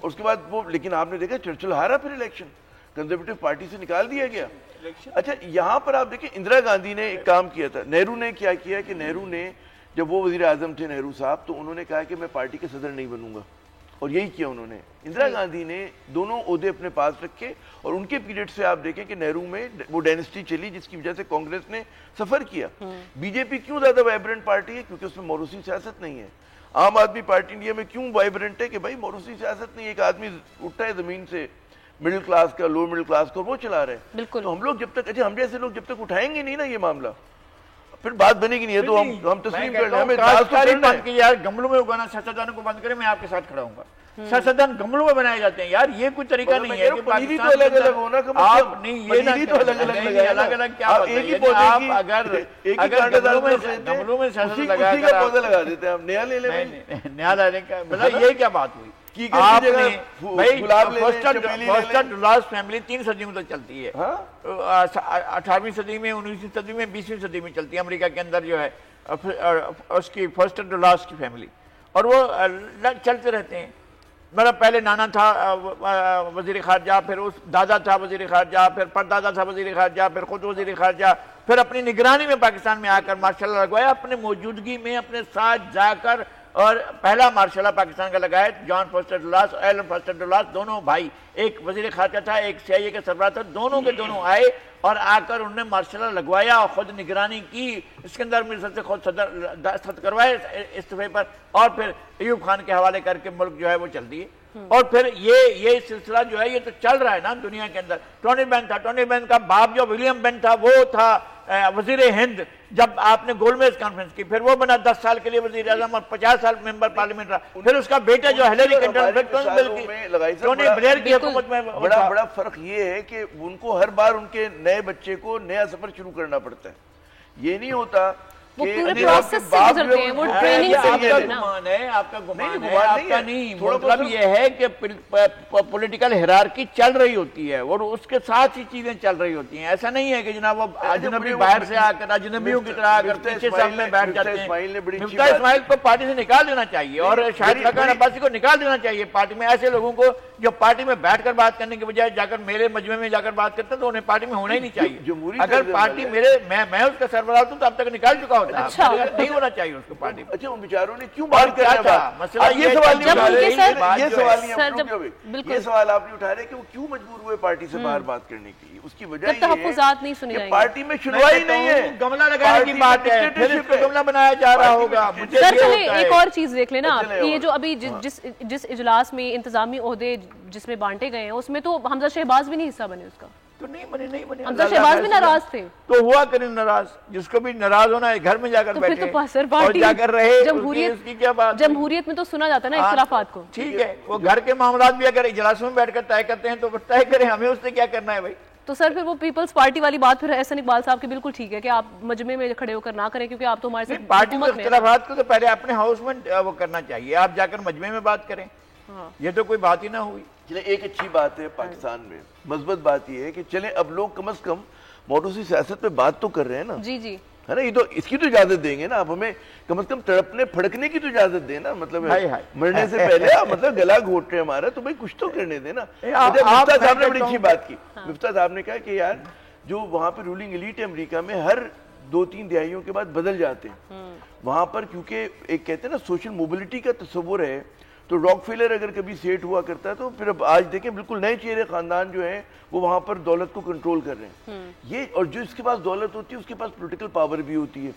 اس کے بعد وہ، لیکن آپ نے دیکھا چرچل ہارا پھر الیکشن، کنزرویٹو پارٹی سے نکال دیا گیا. اچھا یہاں پر آپ دیکھیں اندرا گاندھی نے ایک کام کیا تھا. نہرو نے کیا کیا کہ نہرو نے جب وہ وزیر اعظم تھے نہرو صاحب، تو انہوں نے کہا کہ میں پارٹی کے صدر نہیں بنوں گا، اور یہی کیا انہوں نے. اندرا گاندھی نے دونوں عہدے اپنے پاس رکھے اور ان کے پیریڈ سے آپ دیکھیں کہ نہرو میں وہ ڈائنسٹی چلی جس کی وجہ سے کانگریس نے سفر کیا. بی جے پی کیوں زیادہ وائبرنٹ پارٹی ہے؟ کیونکہ اس میں موروثی سیاست نہیں ہے. عام آدمی پارٹی انڈیا میں کیوں وائبرنٹ ہے؟ کہ بھائی موروثی سیاست نہیں. ایک آدمی اٹھتا ہے زمین سے، مڈل کلاس کا، لوور مڈل کلاس کا، وہ چلا رہے ہیں. تو ہم لوگ جب تک، اچھا ہم جیسے لوگ جب تک اٹھائیں گے نہیں نا یہ معاملہ، پھر بات بنے گی نہیں ہے. تو ہم تسلیم کر لیں، ہمیں کاشتکاری بند کی یار، گملوں میں اگانا سیاستدانوں کو بند کریں. میں آپ کے ساتھ کھڑا ہوں گا. سیاستدان گملوں میں بنائے جاتے ہیں یار، یہ کوئی طریقہ نہیں ہے کہ پنیری تو الگ الگ ہونا. آپ نہیں، یہ نہیں تو الگ الگ کیا ہوتا ہے. آپ اگر گملوں میں سیاست لگا کر پودا لگا دیتے ہیں، ہم نیا لے لیں. نیا لانے کا مطلب یہ کیا بات ہوئی؟ آپ نے بھائی فوسٹر ڈولاس فیملی 3 صدیوں تک چلتی ہے. 18ویں صدی میں، 19ویں صدی میں، 20ویں صدی میں چلتی ہے امریکہ کے اندر جو ہے اس کی فوسٹر ڈولاس کی فیملی، اور وہ چلتے رہتے ہیں. مطلب پہلے نانا تھا وزیر خارجہ، پھر اس دادا تھا وزیر خارجہ، پھر پردادا تھا وزیر خارجہ، پھر خود وزیر خارجہ، پھر اپنی نگرانی میں پاکستان میں آ کر مارشل لا لگوایا، اپنے موجودگی میں اپنے ساتھ جا کر. اور پہلا مارشل لا پاکستان کا لگایا جان فوسٹر ڈولاس اور ایلن فوسٹر ڈولاس، دونوں بھائی، ایک وزیر خارجہ تھا، ایک CIA کا سربراہ تھا. دونوں کے دونوں آئے اور آ کر انہوں نے مارشل لا لگوایا اور خود نگرانی کی. اسکندر مرزا سے خود صدر دستخط کروائے استعفے پر، اور پھر ایوب خان کے حوالے کر کے ملک جو ہے وہ چل دیے. اور پھر یہ سلسلہ جو ہے یہ تو چل رہا ہے نا دنیا کے اندر. ٹونی بین تھا، ٹونی بین کا باپ جو ولیم بین تھا وہ تھا وزیر ہند جب آپ نے گولمیز کانفرنس کی، پھر وہ بنا 10 سال کے لیے وزیر اعظم اور 50 سال ممبر پارلیمنٹ رہا. پھر اس کا بیٹا جو ہیلری کلنٹن ٹونی بلیئر کی حکومت میں. بڑا فرق یہ ہے کہ ان کو ہر بار ان کے نئے بچے کو نیا سفر شروع کرنا پڑتا ہے. یہ نہیں ہوتا وہ پورے پروسیس سے گزرتے ہیں، وہ ٹریننگ سے گزرتے ہیں. گمان ہے آپ کا، گمان ہے آپ کا نہیں. مطلب یہ ہے کہ پولیٹیکل ہیرارکی چل رہی ہوتی ہے اور اس کے ساتھ ہی چیزیں چل رہی ہوتی ہیں. ایسا نہیں ہے کہ جناب وہ اجنبی باہر سے آ کر اجنبیوں کی طرح آ کر پیچھے سب میں بیٹھ جاتے ہیں. مفتاح اسماعیل کو پارٹی سے نکال دینا چاہیے اور شاہد خاقان عباسی کو نکال دینا چاہیے پارٹی میں. ایسے لوگوں کو جو پارٹی میں بیٹھ کر بات کرنے کے بجائے جا کر میرے مجمع میں جا کر بات کرتے ہیں تو انہیں پارٹی میں ہونا ہی نہیں چاہیے. اگر پارٹی میں اس کا سربراہ ہوں تو اب تک نکال چکا ہوتا ہے. نہیں ہونا چاہیے اس کو پارٹی. اچھا ان بیچاروں نے کیوں بات کرنا؟ یہ سوال آپ نے اٹھا رہے کہ وہ کیوں مجبور ہوئے پارٹی سے باہر بات کرنے کے لیے. اس کی وجہ یہ ہے کہ پارٹی میں سنوائی نہیں ہے. گملہ لگانے کی بات ہے، پھر اس کو گملہ بنایا جا رہا ہوگا. سر چلیں ایک اور چیز دیکھ لینا. یہ جو ابھی جس اجلاس میں انتظامی عہدے جس میں بانٹے گئے ہیں اس میں تو حمزہ شہباز بھی نہیں حصہ بنے اس کا. تو نہیں بنے حمزہ شہباز بھی ناراض تھے. تو ہوا کریں ناراض, جس کو بھی ناراض ہونا ہے گھر میں جا کر بیٹھے اور جا کر رہے. جمہوریت کی کیا بات, جمہوریت میں تو سنا جاتا ہے نا اختلافات کو. ٹھیک ہے, وہ گھر کے معاملات بھی اگر اجلاسوں میں بیٹھ کر طے کرتے ہیں تو طے کریں, ہمیں اس سے کیا کرنا ہے بھائی. تو سر پھر وہ پیپلز پارٹی والی بات پھر احسن اقبال صاحب کی بالکل ٹھیک ہے کہ آپ مجمع میں کھڑے ہو کر نہ کریں, کیونکہ آپ تو ہمارے ساتھ پارٹی کے اختلافات کو تو پہلے اپنے ہاؤس میں وہ کرنا چاہیے, آپ جا کر مجمع میں بات کریں. یہ تو کوئی بات ہی نہ ہوئی. چلیں ایک اچھی بات ہے پاکستان میں, مثبت بات یہ ہے کہ چلیں اب لوگ کم از کم موروثی سیاست پہ بات تو کر رہے ہیں نا. جی جی ہے نا, یہ تو اس کی تو اجازت دیں گے نا, آپ ہمیں کم از کم تڑپنے پھڑکنے کی تو اجازت دیں نا, مطلب مرنے سے پہلے مطلب گلا گھوٹ رہے ہمارا تو بھائی کچھ تو کرنے دیں نا. مفتہ صاحب نے بڑی اچھی بات کی. مفتہ صاحب نے کہا کہ یار جو وہاں پہ رولنگ ایلیٹ ہے امریکہ میں ہر 2-3 دہائیوں کے بعد بدل جاتے ہیں وہاں پر, کیونکہ ایک کہتے ہیں نا سوشل موبلٹی کا تصور ہے. تو راک فیلر اگر کبھی سیٹ ہوا کرتا ہے تو پھر اب آج دیکھیں بالکل نئے چہرے خاندان جو ہیں وہ وہاں پر دولت کو کنٹرول کر رہے ہیں. یہ اور جو اس کے پاس دولت ہوتی ہے اس کے پاس پولیٹیکل پاور بھی ہوتی ہے,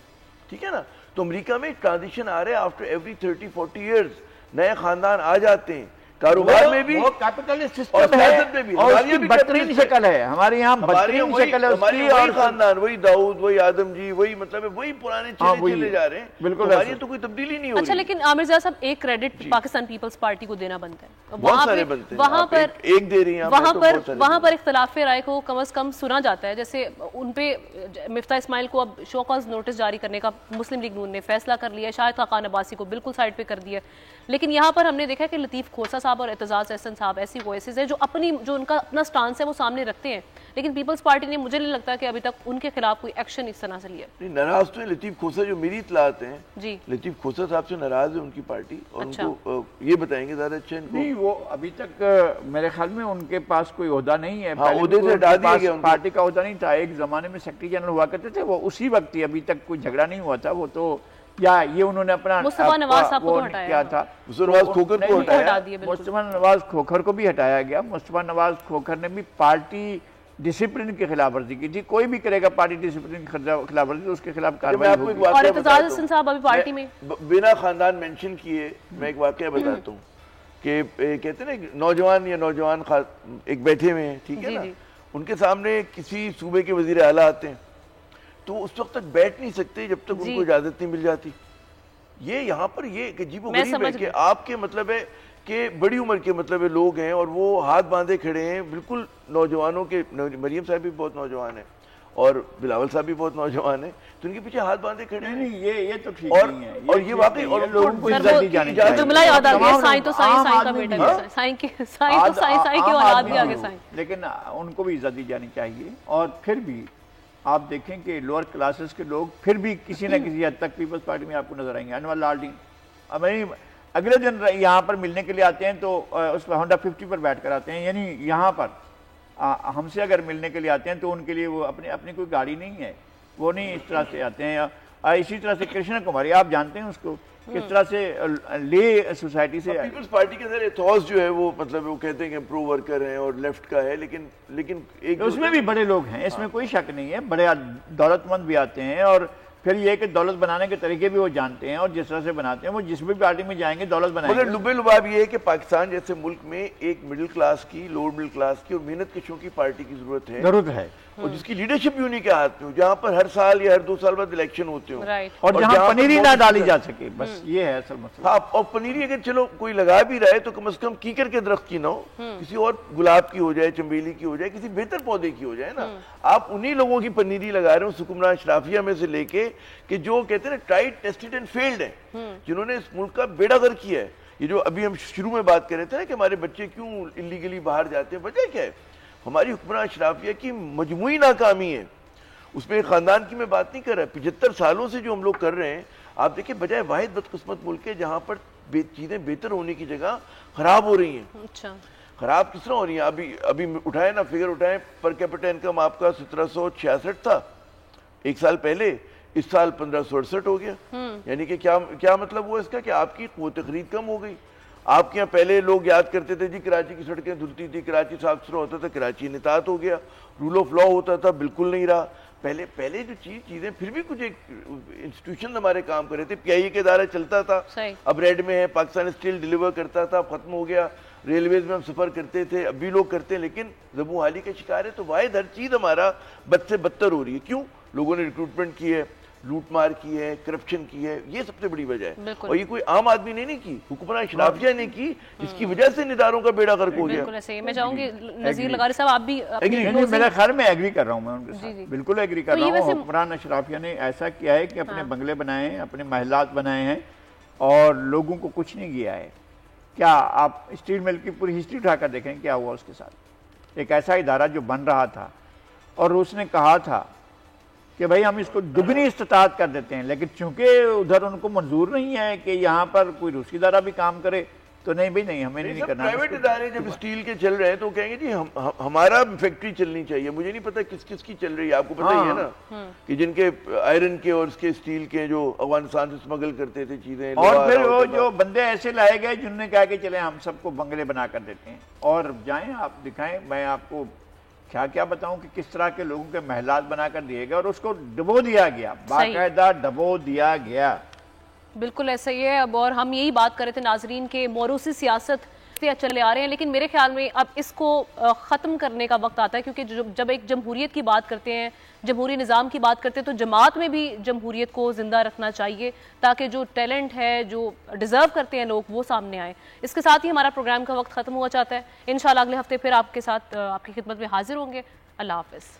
ٹھیک ہے نا. تو امریکہ میں ٹرانزیشن آ رہا ہے, آفٹر ایوری 30-40 ایئرز نئے خاندان آ جاتے ہیں, کاروبار میں بھی وہ کیپٹلسٹ سسٹم ہے اور اس کی بدترین شکل ہے. ہمارے یہاں بدترین شکل ہے اس کی, اور خاندان وہی داؤد, وہی آدم جی, وہی مطلب وہی پرانے چلے جا رہے ہیں. بالکل ہماری تو کوئی تبدیلی نہیں ہو رہی. اچھا لیکن عامر زیاد صاحب ایک کریڈٹ پاکستان پیپلز پارٹی کو دینا بنتا ہے. بہت سارے بنتے ہیں, وہاں پر ایک دے رہی ہیں, وہاں پر اختلاف رائے کو کم از کم سنا جاتا ہے. جیسے ان پہ مفتاح اسماعیل کو اب شو کاز نوٹس جاری کرنے کا مسلم لیگ نون نے فیصلہ کر لیا ہے, شاہد خاقان عباسی کو بالکل سائڈ پہ کر دیا. لیکن یہاں پر ہم نے دیکھا کہ لطیف کھوسا صاحب اور اعتزاز احسن صاحب ایسی وائسز ہیں جو ان کا اپنا سٹانس ہے وہ سامنے رکھتے ہیں, لیکن پیپلز پارٹی نے مجھے نہیں لگتا کہ ابھی تک ان کے خلاف کوئی ایکشن اس طرح سے لیا. ناراض تو ہے لطیف کھوسا, جو میری اطلاعات ہیں جی لطیف کھوسا صاحب سے ناراض ہے ان کی پارٹی, اور ان کو یہ بتائیں گے زیادہ اچھا ان کو. نہیں وہ ابھی تک میرے خیال میں ان کے پاس کوئی عہدہ نہیں ہے, عہدے سے ہٹا دیا گیا, پارٹی کا عہدہ نہیں تھا. ایک زمانے میں سیکرٹری جنرل ہوا کرتے تھے, وہ اسی وقت ہی, ابھی تک کوئی جھگڑا نہیں ہوا تھا. وہ تو یا یہ انہوں نے اپنا مصطفیٰ نواز صاحب کو ہٹایا, کیا تھا مصطفیٰ نواز کھوکھر کو بھی ہٹایا گیا. مصطفیٰ نواز کھوکھر نے بھی پارٹی ڈسپلن کی خلاف ورزی کی تھی. کوئی بھی کرے گا پارٹی ڈسپلن کی خلاف ورزی تو اس کے خلاف کارروائی ہوگی. اور اعتزاز احسن صاحب ابھی پارٹی میں بنا خاندان مینشن کیے میں ایک واقعہ بتاتا ہوں کہ کہتے ہیں نا نوجوان یا نوجوان ایک بیٹھے ہوئے ہیں, ٹھیک ہے نا, ان کے سامنے کسی صوبے کے وزیر اعلیٰ آتے ہیں تو اس وقت تک بیٹھ نہیں سکتے جب تک ان کو اجازت نہیں مل جاتی. یہ یہاں پر یہ عجیب و غریب ہے کہ آپ کے مطلب ہے کہ بڑی عمر کے مطلب لوگ ہیں اور وہ ہاتھ باندھے کھڑے ہیں بالکل نوجوانوں کے. مریم صاحب بھی بہت نوجوان ہیں اور بلاول صاحب بھی بہت نوجوان ہیں, تو ان کے پیچھے ہاتھ باندھے کھڑے ہیں. یہ تو ٹھیک نہیں ہے, اور یہ واقعی اور لوگوں کو عزت دی جانی چاہیے. جملہ یاد آ گیا, سائیں تو سائیں, سائیں کا بیٹا بھی سائیں کی, سائیں تو سائیں, سائیں کی اولاد بھی آگے سائیں. لیکن ان کو بھی عزت دی جانی چاہیے. اور پھر بھی آپ دیکھیں کہ لوور کلاسز کے لوگ پھر بھی کسی نہ کسی حد تک پیپلز پارٹی میں آپ کو نظر آئیں گے. انور لالڈنگ اگلے دن یہاں پر ملنے کے لیے آتے ہیں تو اس پر ہونڈا 50 پر بیٹھ کر آتے ہیں, یعنی یہاں پر ہم سے اگر ملنے کے لیے آتے ہیں تو ان کے لیے وہ اپنی کوئی گاڑی نہیں ہے, وہ نہیں اس طرح سے آتے ہیں. اسی طرح سے کرشنا کماری آپ جانتے ہیں اس کو کس طرح سے لے سوسائٹی سے. پیپلز پارٹی کے اندر ایتھوس جو ہے وہ مطلب وہ کہتے ہیں کہ پرو ورکر ہیں اور لیفٹ کا ہے, لیکن اس میں بھی بڑے لوگ ہیں, اس میں کوئی شک نہیں ہے. بڑے دولت مند بھی آتے ہیں اور پھر یہ کہ دولت بنانے کے طریقے بھی وہ جانتے ہیں اور جس طرح سے بناتے ہیں وہ جس بھی پارٹی میں جائیں گے دولت بنائیں گے. مگر لبے لباب یہ ہے کہ پاکستان جیسے ملک میں ایک مڈل کلاس کی, لوور مڈل کلاس کی اور محنت کشوں کی پارٹی کی ضرورت ہے اور جس کی لیڈرشپ بھی انہی کے ہاتھ میں ہو, جہاں پر ہر سال یا ہر 2 سال بعد الیکشن ہوتے ہوں اور جہاں پنیری نہ ڈالی جا سکے, بس یہ ہے اصل مسئلہ. ہاں, اور پنیری اگر چلو کوئی لگا بھی رہا ہے تو کم از کم کیکر کے درخت کی نہ ہو, کسی اور گلاب کی ہو جائے, چنبیلی کی ہو جائے, کسی بہتر پودے کی ہو جائے نا. آپ انہی لوگوں کی پنیری لگا رہے ہو حکمران اشرافیہ میں سے لے کے کہ جو کہتے ہیں نا ٹرائیڈ ٹیسٹڈ اینڈ فیلڈ ہیں, جنہوں نے اس ملک کا بیڑا غرق کیا ہے. یہ جو ابھی ہم شروع میں بات کر رہے تھے نا کہ ہمارے بچے کیوں انلیگلی باہر جاتے ہیں, وجہ کیا ہے؟ ہماری حکمران اشرافیہ کی مجموعی ناکامی ہے. اس میں خاندان کی میں بات نہیں کر رہا, 75 سالوں سے جو ہم لوگ کر رہے ہیں. آپ دیکھیں بجائے واحد بدقسمت ملک ہے جہاں پر چیزیں بہتر ہونے کی جگہ خراب ہو رہی ہیں. اچھا خراب کس طرح ہو رہی ہیں؟ ابھی اٹھائے نا فگر اٹھائیں, پر کیپٹا انکم آپ کا 1766 تھا ایک سال پہلے, اس سال 1568 ہو گیا. یعنی کہ کیا مطلب ہوا اس کا کہ آپ کی قوت خرید کم ہو گئی. آپ کے یہاں پہلے لوگ یاد کرتے تھے جی کراچی کی سڑکیں دھلتی تھی, کراچی صاف ستھرا ہوتا تھا, کراچی انحطاط ہو گیا. رول آف لا ہوتا تھا, بالکل نہیں رہا. پہلے جو چیزیں پھر بھی کچھ ایک انسٹیٹیوشن ہمارے کام کر رہے تھے, پی آئی اے کے ادارہ چلتا تھا, اب ریڈ میں ہے, پاکستان اسٹیل ڈیلیور کرتا تھا, ختم ہو گیا. ریلویز میں ہم سفر کرتے تھے، اب بھی لوگ کرتے ہیں، لیکن زبوں حالی کا شکار ہے. تو واحد ہر چیز ہمارا بد سے بدتر ہو رہی ہے. کیوں؟ لوگوں نے ریکروٹمنٹ کی ہے، لوٹ مار کی ہے، کرپشن کی ہے، یہ سب سے بڑی وجہ ہے. اور یہ کوئی عام آدمی نے نہیں کی، حکمراں اشرافیہ نے کی، جس کی وجہ سے اداروں کا بیڑا غرق ہو گیا. بالکل ایسے ہی. میں چاہوں گی نذیر لغاری صاحب آپ بھی میرا خیال میں ایگری کر رہا ہوں، میں ان کے ساتھ بالکل ایگری کر رہا ہوں. حکمران اشرافیہ نے ایسا کیا ہے کہ اپنے بنگلے بنائے ہیں، اپنے محلات بنائے ہیں اور لوگوں کو کچھ نہیں کیا ہے. کیا آپ اسٹیل مل کی پوری ہسٹری اٹھا کر دیکھیں کیا ہوا اس کے ساتھ. ایک ایسا ادارہ جو بن رہا تھا اور اس نے کہا تھا کہ بھائی ہم اس کو دگنی استطاعت کر دیتے ہیں، لیکن چونکہ ادھر ان کو منظور نہیں ہے کہ یہاں پر کوئی روسی ادارہ بھی کام کرے، تو نہیں بھائی نہیں، ہمیں نہیں کرنا. پرائیویٹ ادارے جب اسٹیل کے چل رہے ہیں تو کہیں گے جی ہمارا فیکٹری چلنی چاہیے. مجھے نہیں پتا کس کس کی چل رہی ہے، آپ کو پتہ ہی ہے نا کہ جن کے آئرن کے اور اس کے اسٹیل کے جو افغانستان سے اسمگل کرتے تھے چیزیں. اور پھر وہ جو بندے ایسے لائے گئے جنہوں نے کہا کہ چلیں ہم سب کو بنگلے بنا کر دیتے ہیں اور جائیں آپ دکھائیں. میں آپ کو کیا بتاؤں کہ کس طرح کے لوگوں کے محلات بنا کر دیے گئے اور اس کو ڈبو دیا گیا، باقاعدہ ڈبو دیا گیا. بالکل ایسا ہی ہے. اب اور ہم یہی بات کر رہے تھے ناظرین کے موروثی سیاست سے چلے آ رہے ہیں، لیکن میرے خیال میں اب اس کو ختم کرنے کا وقت آتا ہے، کیونکہ جب ایک جمہوریت کی بات کرتے ہیں، جمہوری نظام کی بات کرتے ہیں، تو جماعت میں بھی جمہوریت کو زندہ رکھنا چاہیے تاکہ جو ٹیلنٹ ہے، جو ڈیزرو کرتے ہیں لوگ، وہ سامنے آئیں. اس کے ساتھ ہی ہمارا پروگرام کا وقت ختم ہوا چاہتا ہے. انشاءاللہ اگلے ہفتے پھر آپ کے ساتھ آپ کی خدمت میں حاضر ہوں گے. اللہ حافظ.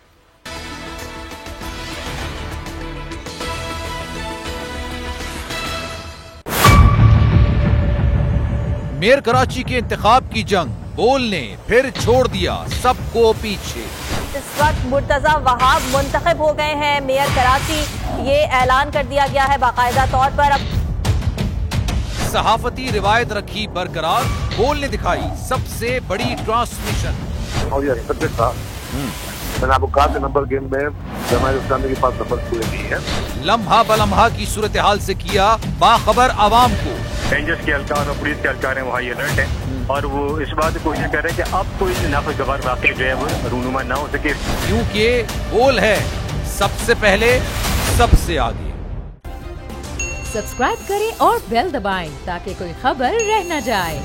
میئر کراچی کے انتخاب کی جنگ، بول نے پھر چھوڑ دیا سب کو پیچھے. اس وقت مرتضی وہاب منتخب ہو گئے ہیں میئر کراچی، یہ اعلان کر دیا گیا ہے باقاعدہ طور پر. صحافتی روایت رکھی برقرار، بول نے دکھائی سب سے بڑی ٹرانسمیشن. اور یہ ایکسپیکٹڈ تھا. میں نے آپ کو کہا کہ نمبر گیم میں جماعت اسلامی کے پاس نمبر پورے نہیں ہے. لمحہ بلمحہ کی صورتحال سے کیا باخبر عوام کو. رینجرز کے اہلکار اور پولیس کے اہلکار ہیں وہ ہائی الرٹ ہیں اور وہ اس بات کی کوشش کر رہے ہیں کہ اب کوئی ناخوشگوار واقعہ جو ہے وہ رونما نہ ہو سکے. کیونکہ بول ہے سب سے پہلے سب سے آگے. سبسکرائب کریں اور بیل دبائیں تاکہ کوئی خبر رہ نہ جائے.